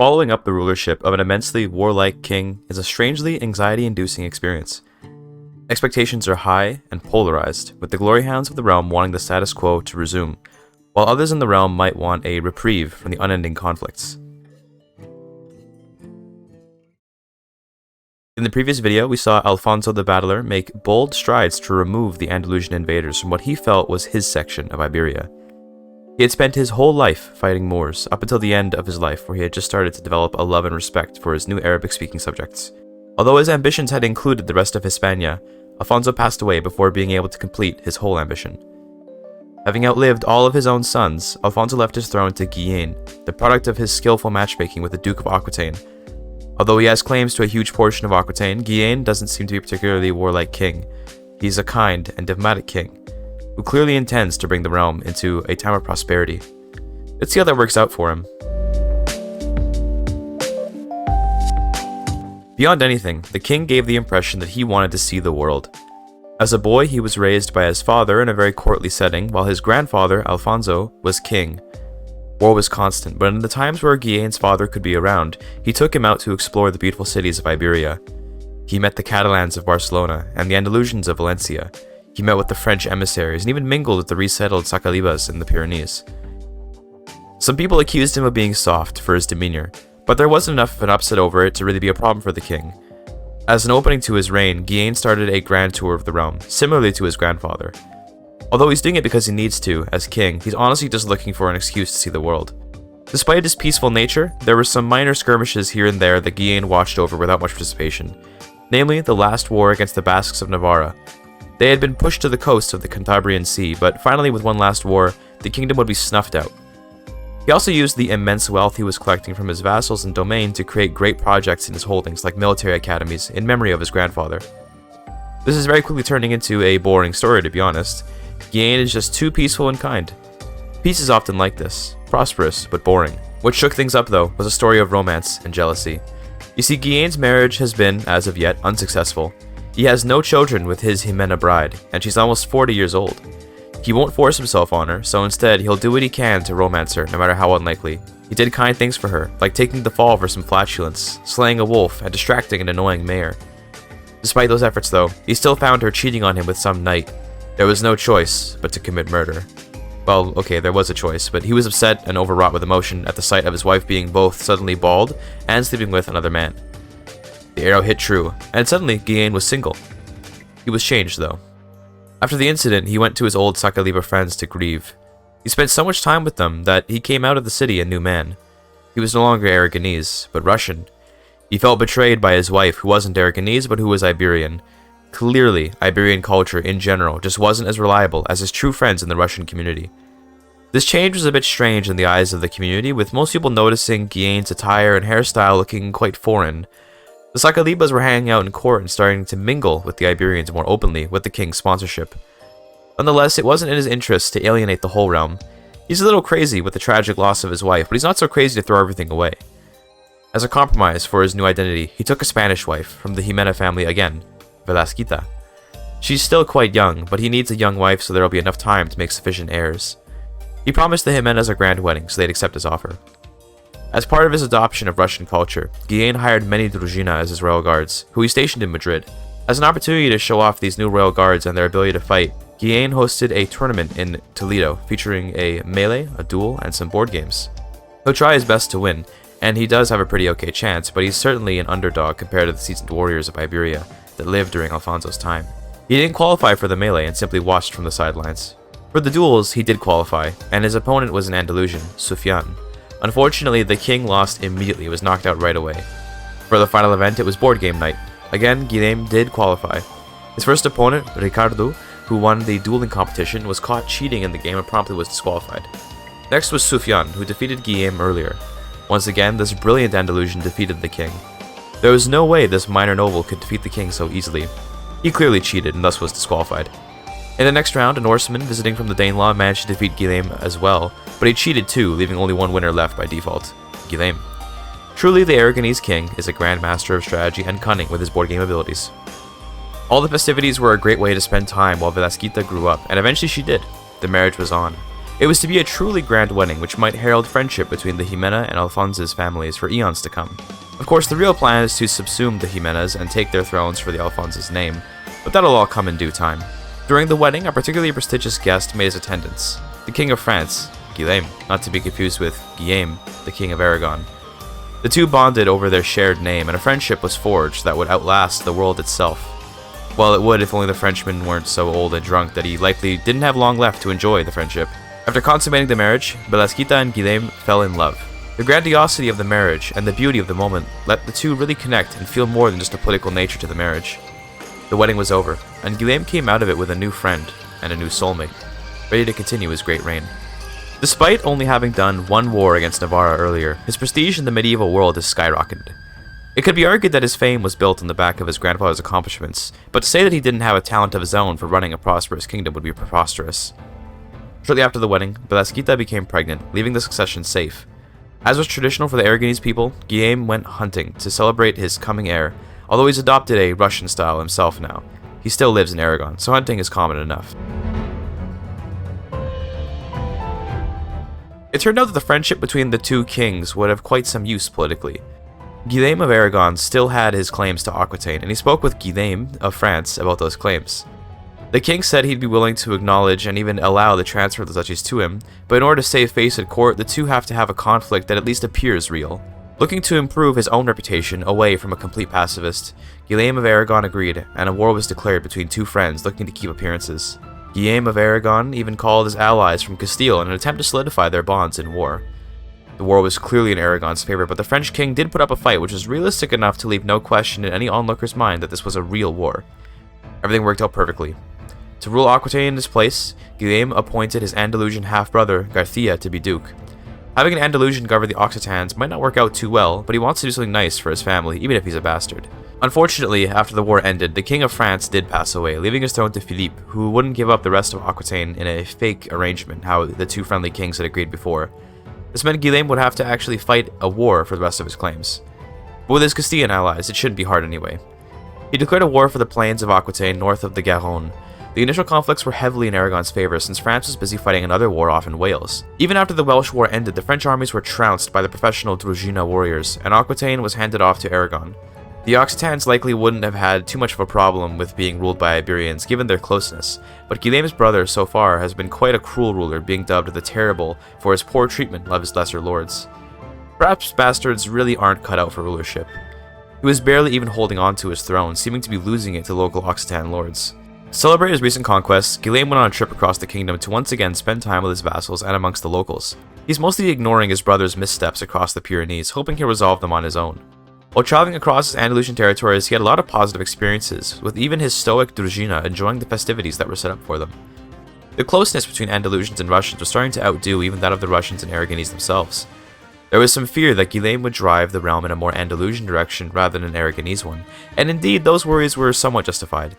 Following up the rulership of an immensely warlike king is a strangely anxiety-inducing experience. Expectations are high and polarized, with the glory hounds of the realm wanting the status quo to resume, while others in the realm might want a reprieve from the unending conflicts. In the previous video, we saw Alfonso the Battler make bold strides to remove the Andalusian invaders from what he felt was his section of Iberia. He had spent his whole life fighting Moors, up until the end of his life where he had just started to develop a love and respect for his new Arabic-speaking subjects. Although his ambitions had included the rest of Hispania, Alfonso passed away before being able to complete his whole ambition. Having outlived all of his own sons, Alfonso left his throne to Guillen, the product of his skillful matchmaking with the Duke of Aquitaine. Although he has claims to a huge portion of Aquitaine, Guillen doesn't seem to be a particularly warlike king. He's a kind and diplomatic king, who clearly intends to bring the realm into a time of prosperity. Let's see how that works out for him. Beyond anything, the king gave the impression that he wanted to see the world. As a boy, he was raised by his father in a very courtly setting, while his grandfather, Alfonso, was king. War was constant, but in the times where Guillen's father could be around, he took him out to explore the beautiful cities of Iberia. He met the Catalans of Barcelona and the Andalusians of Valencia. He met with the French emissaries and even mingled with the resettled Sacalibas in the Pyrenees. Some people accused him of being soft for his demeanor, but there wasn't enough of an upset over it to really be a problem for the king. As an opening to his reign, Guillen started a grand tour of the realm, similarly to his grandfather. Although he's doing it because he needs to, as king, he's honestly just looking for an excuse to see the world. Despite his peaceful nature, there were some minor skirmishes here and there that Guillen watched over without much participation, namely the last war against the Basques of Navarra. They had been pushed to the coast of the Cantabrian Sea, but finally with one last war, the kingdom would be snuffed out. He also used the immense wealth he was collecting from his vassals and domain to create great projects in his holdings like military academies in memory of his grandfather. This is very quickly turning into a boring story, to be honest. Guillen is just too peaceful and kind. Peace is often like this, prosperous but boring. What shook things up though was a story of romance and jealousy. You see, Guillen's marriage has been, as of yet, unsuccessful. He has no children with his Jimena bride, and she's almost 40 years old. He won't force himself on her, so instead he'll do what he can to romance her, no matter how unlikely. He did kind things for her, like taking the fall for some flatulence, slaying a wolf, and distracting an annoying mayor. Despite those efforts though, he still found her cheating on him with some knight. There was no choice but to commit murder. Well, okay, there was a choice, but he was upset and overwrought with emotion at the sight of his wife being both suddenly bald and sleeping with another man. The arrow hit true, and suddenly Guillen was single. He was changed though. After the incident, he went to his old Sacaliba friends to grieve. He spent so much time with them that he came out of the city a new man. He was no longer Aragonese, but Russian. He felt betrayed by his wife, who wasn't Aragonese but who was Iberian. Clearly, Iberian culture in general just wasn't as reliable as his true friends in the Russian community. This change was a bit strange in the eyes of the community, with most people noticing Guillen's attire and hairstyle looking quite foreign. The Sacalibas were hanging out in court and starting to mingle with the Iberians more openly with the king's sponsorship. Nonetheless, it wasn't in his interest to alienate the whole realm. He's a little crazy with the tragic loss of his wife, but he's not so crazy to throw everything away. As a compromise for his new identity, he took a Spanish wife from the Jimena family again, Velasquita. She's still quite young, but he needs a young wife so there will be enough time to make sufficient heirs. He promised the Jimenas a grand wedding so they'd accept his offer. As part of his adoption of Russian culture, Guillen hired many druzhina as his royal guards, who he stationed in Madrid. As an opportunity to show off these new royal guards and their ability to fight, Guillen hosted a tournament in Toledo featuring a melee, a duel, and some board games. He'll try his best to win, and he does have a pretty okay chance, but he's certainly an underdog compared to the seasoned warriors of Iberia that lived during Alfonso's time. He didn't qualify for the melee and simply watched from the sidelines. For the duels, he did qualify, and his opponent was an Andalusian, Sufyan. Unfortunately, the king lost immediately and was knocked out right away. For the final event, it was board game night. Again, Guillen did qualify. His first opponent, Ricardo, who won the dueling competition, was caught cheating in the game and promptly was disqualified. Next was Sufyan, who defeated Guillen earlier. Once again, this brilliant Andalusian defeated the king. There was no way this minor noble could defeat the king so easily. He clearly cheated and thus was disqualified. In the next round, a Norseman visiting from the Danelaw managed to defeat Guillen as well, but he cheated too, leaving only one winner left by default, Guillen. Truly, the Aragonese king is a grand master of strategy and cunning with his board game abilities. All the festivities were a great way to spend time while Velasquita grew up, and eventually she did. The marriage was on. It was to be a truly grand wedding which might herald friendship between the Jimena and Alfonso's families for eons to come. Of course, the real plan is to subsume the Jimenas and take their thrones for the Alfonso's name, but that'll all come in due time. During the wedding, a particularly prestigious guest made his attendance, the King of France, Guillen, not to be confused with Guillaume, the King of Aragon. The two bonded over their shared name, and a friendship was forged that would outlast the world itself. Well, it would if only the Frenchman weren't so old and drunk that he likely didn't have long left to enjoy the friendship. After consummating the marriage, Blasquita and Guillaume fell in love. The grandiosity of the marriage and the beauty of the moment let the two really connect and feel more than just a political nature to the marriage. The wedding was over, and Guillaume came out of it with a new friend and a new soulmate, ready to continue his great reign. Despite only having done one war against Navarra earlier, his prestige in the medieval world has skyrocketed. It could be argued that his fame was built on the back of his grandfather's accomplishments, but to say that he didn't have a talent of his own for running a prosperous kingdom would be preposterous. Shortly after the wedding, Blasquita became pregnant, leaving the succession safe. As was traditional for the Aragonese people, Guillaume went hunting to celebrate his coming heir, although he's adopted a Russian style himself now. He still lives in Aragon, so hunting is common enough. It turned out that the friendship between the two kings would have quite some use politically. Guillaume of Aragon still had his claims to Aquitaine, and he spoke with Guillaume of France about those claims. The king said he'd be willing to acknowledge and even allow the transfer of the duchies to him, but in order to save face at court, the two have to have a conflict that at least appears real. Looking to improve his own reputation away from a complete pacifist, Guillaume of Aragon agreed, and a war was declared between two friends looking to keep appearances. Guillaume of Aragon even called his allies from Castile in an attempt to solidify their bonds in war. The war was clearly in Aragon's favor, but the French king did put up a fight which was realistic enough to leave no question in any onlooker's mind that this was a real war. Everything worked out perfectly. To rule Aquitaine in his place, Guillaume appointed his Andalusian half-brother, Garcia, to be duke. Having an Andalusian govern the Occitans might not work out too well, but he wants to do something nice for his family, even if he's a bastard. Unfortunately, after the war ended, the King of France did pass away, leaving his throne to Philippe, who wouldn't give up the rest of Aquitaine in a fake arrangement, how the two friendly kings had agreed before. This meant Guillaume would have to actually fight a war for the rest of his claims. But with his Castilian allies, it shouldn't be hard anyway. He declared a war for the plains of Aquitaine north of the Garonne. The initial conflicts were heavily in Aragon's favor since France was busy fighting another war off in Wales. Even after the Welsh War ended, the French armies were trounced by the professional Drugina warriors, and Aquitaine was handed off to Aragon. The Occitans likely wouldn't have had too much of a problem with being ruled by Iberians given their closeness, but Guillaume's brother so far has been quite a cruel ruler, being dubbed the Terrible for his poor treatment of his lesser lords. Perhaps bastards really aren't cut out for rulership. He was barely even holding on to his throne, seeming to be losing it to local Occitan lords. To celebrate his recent conquests, Guillaume went on a trip across the kingdom to once again spend time with his vassals and amongst the locals. He's mostly ignoring his brother's missteps across the Pyrenees, hoping he'll resolve them on his own. While traveling across his Andalusian territories, he had a lot of positive experiences, with even his stoic Drugina enjoying the festivities that were set up for them. The closeness between Andalusians and Russians was starting to outdo even that of the Russians and Aragonese themselves. There was some fear that Guillaume would drive the realm in a more Andalusian direction rather than an Aragonese one, and indeed those worries were somewhat justified.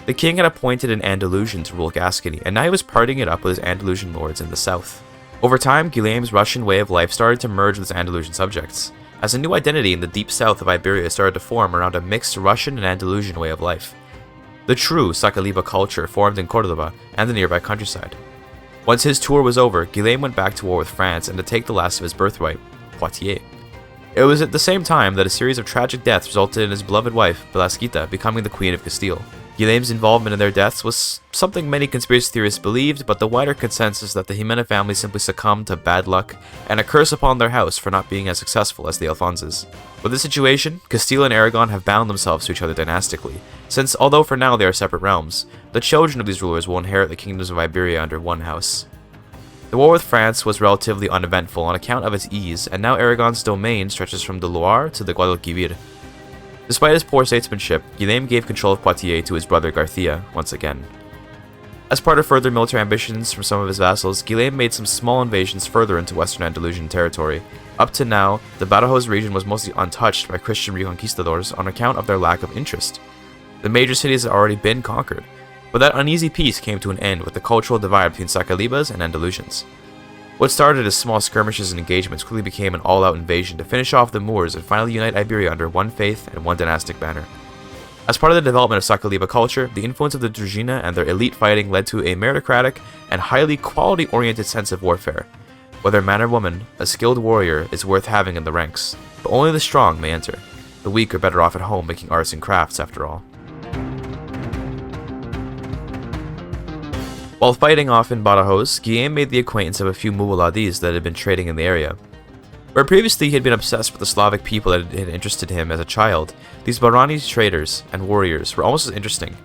The king had appointed an Andalusian to rule Gascony, and now he was partying it up with his Andalusian lords in the south. Over time, Guillaume's Russian way of life started to merge with his Andalusian subjects, as a new identity in the deep south of Iberia started to form around a mixed Russian and Andalusian way of life. The true Sacaliba culture formed in Córdoba and the nearby countryside. Once his tour was over, Guillaume went back to war with France and to take the last of his birthright, Poitiers. It was at the same time that a series of tragic deaths resulted in his beloved wife, Blasquita, becoming the Queen of Castile. Guillaume's involvement in their deaths was something many conspiracy theorists believed, but the wider consensus that the Jimena family simply succumbed to bad luck and a curse upon their house for not being as successful as the Alfonsos. With this situation, Castile and Aragon have bound themselves to each other dynastically, since although for now they are separate realms, the children of these rulers will inherit the kingdoms of Iberia under one house. The war with France was relatively uneventful on account of its ease, and now Aragon's domain stretches from the Loire to the Guadalquivir. Despite his poor statesmanship, Guillaume gave control of Poitiers to his brother Garcia once again. As part of further military ambitions from some of his vassals, Guillaume made some small invasions further into western Andalusian territory. Up to now, the Badajoz region was mostly untouched by Christian reconquistadors on account of their lack of interest. The major cities had already been conquered, but that uneasy peace came to an end with the cultural divide between Sacalibas and Andalusians. What started as small skirmishes and engagements quickly became an all-out invasion to finish off the Moors and finally unite Iberia under one faith and one dynastic banner. As part of the development of Sakaliba culture, the influence of the Druzhina and their elite fighting led to a meritocratic and highly quality-oriented sense of warfare. Whether man or woman, a skilled warrior is worth having in the ranks, but only the strong may enter. The weak are better off at home making arts and crafts, after all. While fighting off in Badajoz, Guillen made the acquaintance of a few Muwaladis that had been trading in the area. Where previously he had been obsessed with the Slavic people that had interested him as a child, these Barani traders and warriors were almost as interesting.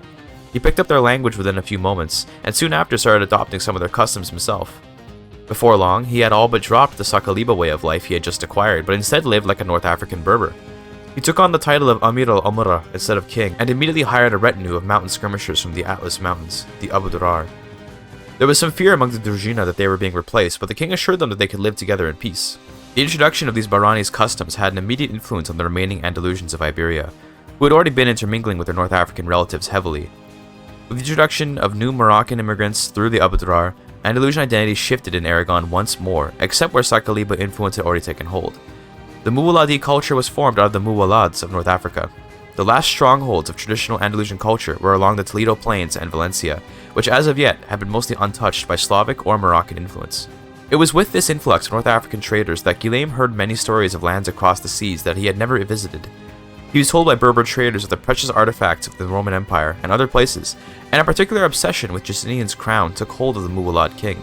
He picked up their language within a few moments, and soon after started adopting some of their customs himself. Before long, he had all but dropped the Sakaliba way of life he had just acquired, but instead lived like a North African Berber. He took on the title of Amir al-Umara instead of king, and immediately hired a retinue of mountain skirmishers from the Atlas Mountains, the Abu Durar. There was some fear among the Druzhina that they were being replaced, but the king assured them that they could live together in peace. The introduction of these Barani's customs had an immediate influence on the remaining Andalusians of Iberia, who had already been intermingling with their North African relatives heavily. With the introduction of new Moroccan immigrants through the Abu Durar, Andalusian identity shifted in Aragon once more, except where Sakaliba influence had already taken hold. The Muwaladi culture was formed out of the Muwalads of North Africa. The last strongholds of traditional Andalusian culture were along the Toledo Plains and Valencia, which as of yet had been mostly untouched by Slavic or Moroccan influence. It was with this influx of North African traders that Guillen heard many stories of lands across the seas that he had never visited. He was told by Berber traders of the precious artifacts of the Roman Empire and other places, and a particular obsession with Justinian's crown took hold of the Muwalad king.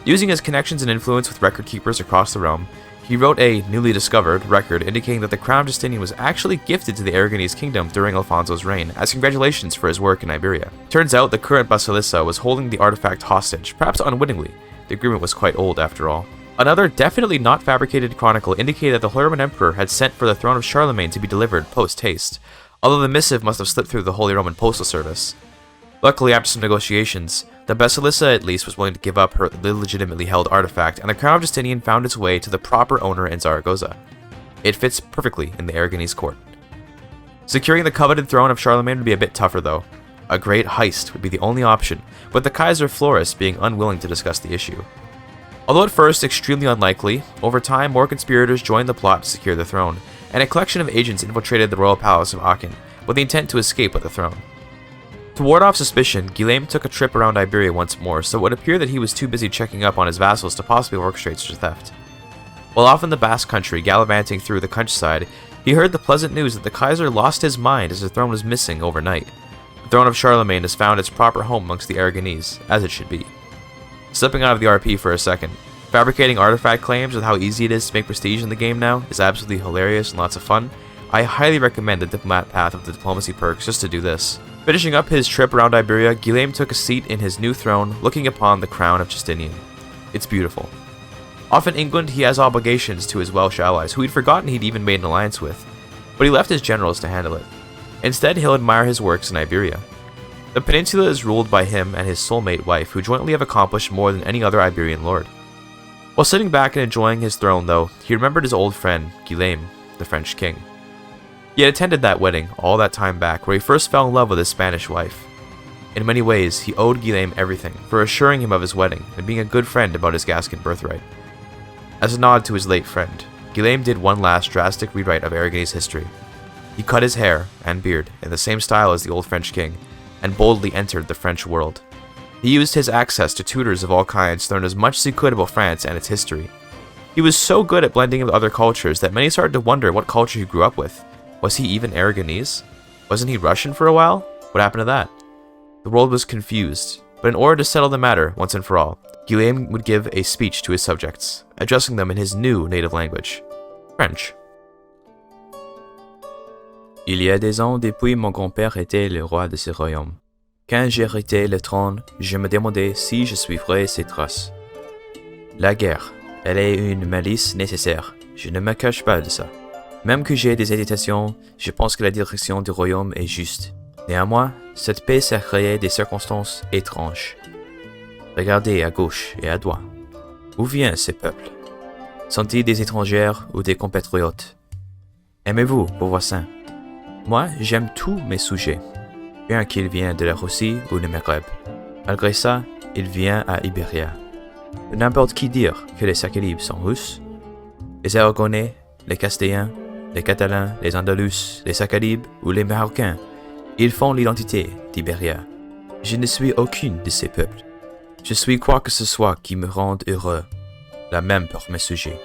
Using his connections and influence with record keepers across the realm, he wrote a newly discovered record indicating that the crown of Justinian was actually gifted to the Aragonese kingdom during Alfonso's reign, as congratulations for his work in Iberia. Turns out the current Basilissa was holding the artifact hostage, perhaps unwittingly. The agreement was quite old after all. Another definitely not fabricated chronicle indicated that the Holy Roman Emperor had sent for the throne of Charlemagne to be delivered post-haste, although the missive must have slipped through the Holy Roman Postal Service. Luckily, after some negotiations, the Basilissa at least was willing to give up her illegitimately held artifact, and the crown of Justinian found its way to the proper owner in Zaragoza. It fits perfectly in the Aragonese court. Securing the coveted throne of Charlemagne would be a bit tougher though. A great heist would be the only option, with the Kaiser Floris being unwilling to discuss the issue. Although at first extremely unlikely, over time more conspirators joined the plot to secure the throne, and a collection of agents infiltrated the royal palace of Aachen with the intent to escape with the throne. To ward off suspicion, Guillen took a trip around Iberia once more, so it would appear that he was too busy checking up on his vassals to possibly orchestrate such a theft. While off in the Basque country gallivanting through the countryside, he heard the pleasant news that the Kaiser lost his mind as the throne was missing overnight. The throne of Charlemagne has found its proper home amongst the Aragonese, as it should be. Slipping out of the RP for a second, fabricating artifact claims with how easy it is to make prestige in the game now is absolutely hilarious and lots of fun. I highly recommend the diplomat path of the diplomacy perks just to do this. Finishing up his trip around Iberia, Guillen took a seat in his new throne, looking upon the crown of Justinian. It's beautiful. Off in England, he has obligations to his Welsh allies, who he'd forgotten he'd even made an alliance with, but he left his generals to handle it. Instead, he'll admire his works in Iberia. The peninsula is ruled by him and his soulmate wife, who jointly have accomplished more than any other Iberian lord. While sitting back and enjoying his throne, though, he remembered his old friend, Guillen, the French king. He had attended that wedding all that time back, where he first fell in love with his Spanish wife. In many ways, he owed Guillen everything for assuring him of his wedding and being a good friend about his Gascon birthright. As a nod to his late friend, Guillen did one last drastic rewrite of Aragonese history. He cut his hair and beard in the same style as the old French king, and boldly entered the French world. He used his access to tutors of all kinds to learn as much as he could about France and its history. He was so good at blending with other cultures that many started to wonder what culture he grew up with. Was he even Aragonese? Wasn't he Russian for a while? What happened to that? The world was confused, but in order to settle the matter once and for all, Guillen would give a speech to his subjects, addressing them in his new native language, French. Il y a des ans depuis mon grand-père était le roi de ce royaume. Quand j'héritais le trône, je me demandais si je suivrais ses traces. La guerre, elle est une malice nécessaire, je ne me cache pas de ça. Même que j'ai des hésitations, je pense que la direction du royaume est juste. Néanmoins, cette paix s'est créée des circonstances étranges. Regardez à gauche et à droite. Où viennent ces peuples? Sont-ils des étrangers ou des compatriotes? Aimez-vous vos voisins? Moi, j'aime tous mes sujets, bien qu'ils viennent de la Russie ou du Maghreb. Malgré ça, ils viennent à Iberia. N'importe qui dire que les Sakalibes sont russes? Les Aragonais, les Castellans, les Catalans, les Andalous, les Sakalibes ou les Marocains Ils font l'identité d'Iberia. Je ne suis aucune de ces peuples. Je suis quoi que ce soit qui me rende heureux, la même pour mes sujets.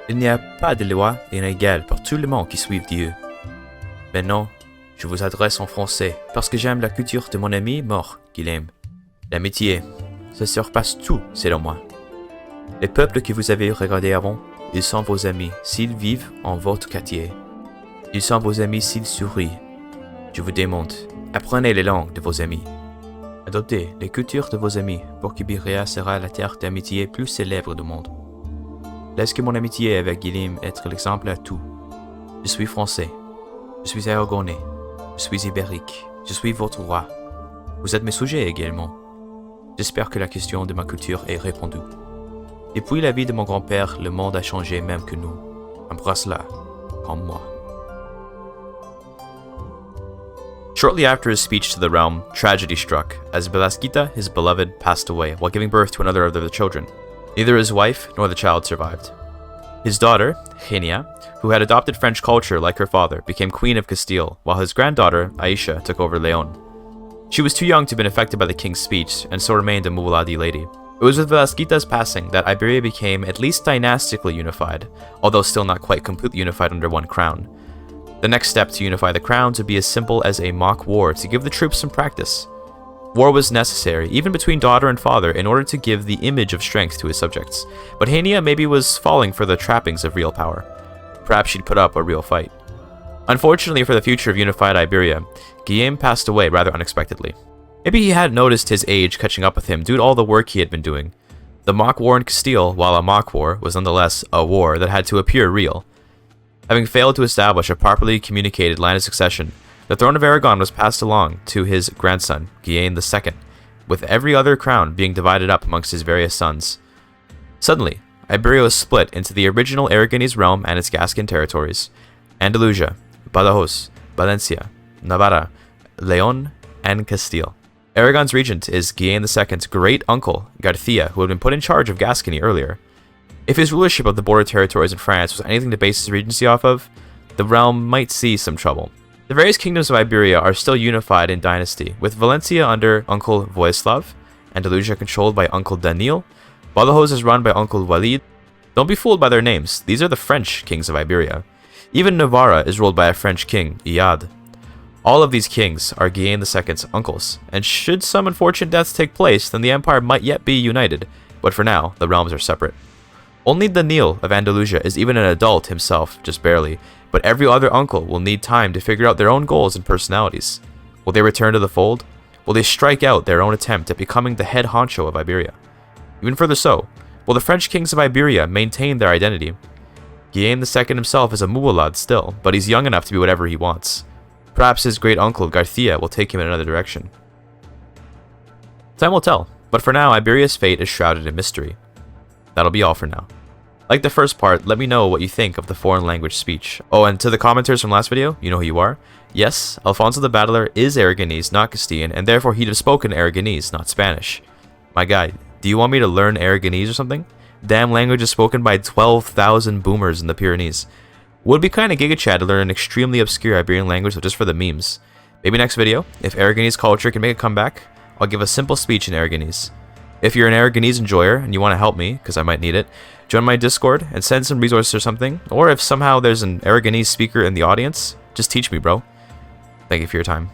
Il n'y a pas de loi inégale pour tout le monde qui suit Dieu. Maintenant, je vous adresse en français parce que j'aime la culture de mon ami mort, Guillen. L'amitié, ça surpasse tout, selon moi. Les peuples que vous avez regardés avant, ils sont vos amis s'ils vivent en votre quartier. Ils sont vos amis s'ils sourient. Je vous demande, apprenez les langues de vos amis. Adoptez les cultures de vos amis pour qu'Iberia sera la terre d'amitié plus célèbre du monde. Laisse que mon amitié avec Guillen être l'exemple à tout. Je suis français. Je suis aragonais. Je suis ibérique. Je suis votre roi. Vous êtes mes sujets également. J'espère que la question de ma culture est répondue. Depuis la vie de mon grand-père, le monde a changé même que nous. Embrasse-la, comme moi. Shortly after his speech to the realm, tragedy struck, as Belasquita, his beloved, passed away while giving birth to another of their children. Neither his wife nor the child survived. His daughter, Genia, who had adopted French culture like her father, became Queen of Castile, while his granddaughter, Aisha, took over Leon. She was too young to have been affected by the king's speech, and so remained a Muladi lady. It was with Velasquita's passing that Iberia became at least dynastically unified, although still not quite completely unified under one crown. The next step to unify the crowns would be as simple as a mock war to give the troops some practice. War was necessary, even between daughter and father, in order to give the image of strength to his subjects, but Genia maybe was falling for the trappings of real power. Perhaps she'd put up a real fight. Unfortunately for the future of unified Iberia, Guillen passed away rather unexpectedly. Maybe he hadn't noticed his age catching up with him due to all the work he had been doing. The mock war in Castile, while a mock war, was nonetheless a war that had to appear real. Having failed to establish a properly communicated line of succession, the throne of Aragon was passed along to his grandson, Guillen II, with every other crown being divided up amongst his various sons. Suddenly, Iberia was split into the original Aragonese realm and its Gascon territories: Andalusia, Badajoz, Valencia, Navarra, Leon, and Castile. Aragon's regent is Guillen II's great-uncle, Garcia, who had been put in charge of Gascony earlier. If his rulership of the border territories in France was anything to base his regency off of, the realm might see some trouble. The various kingdoms of Iberia are still unified in dynasty, with Valencia under Uncle Voislav, Andalusia controlled by Uncle Daniel, Badajoz is run by Uncle Walid. Don't be fooled by their names, these are the French kings of Iberia. Even Navarra is ruled by a French king, Iyad. All of these kings are Guillen II's uncles, and should some unfortunate deaths take place, then the empire might yet be united, but for now, the realms are separate. Only Daniel of Andalusia is even an adult himself, just barely, but every other uncle will need time to figure out their own goals and personalities. Will they return to the fold? Will they strike out their own attempt at becoming the head honcho of Iberia? Even further so, will the French kings of Iberia maintain their identity? Guillen II himself is a muwalad still, but he's young enough to be whatever he wants. Perhaps his great-uncle Garcia will take him in another direction. Time will tell, but for now, Iberia's fate is shrouded in mystery. That'll be all for now. Like the first part, let me know what you think of the foreign language speech. Oh, and to the commenters from last video, you know who you are. Yes, Alfonso the Battler is Aragonese, not Castilian, and therefore he'd have spoken Aragonese, not Spanish. My guy, do you want me to learn Aragonese or something? Damn language is spoken by 12,000 boomers in the Pyrenees. Would be kinda gigachad to learn an extremely obscure Iberian language just for the memes. Maybe next video, if Aragonese culture can make a comeback, I'll give a simple speech in Aragonese. If you're an Aragonese enjoyer and you want to help me, because I might need it, join my Discord and send some resources or something, or if somehow there's an Aragonese speaker in the audience, just teach me, bro. Thank you for your time.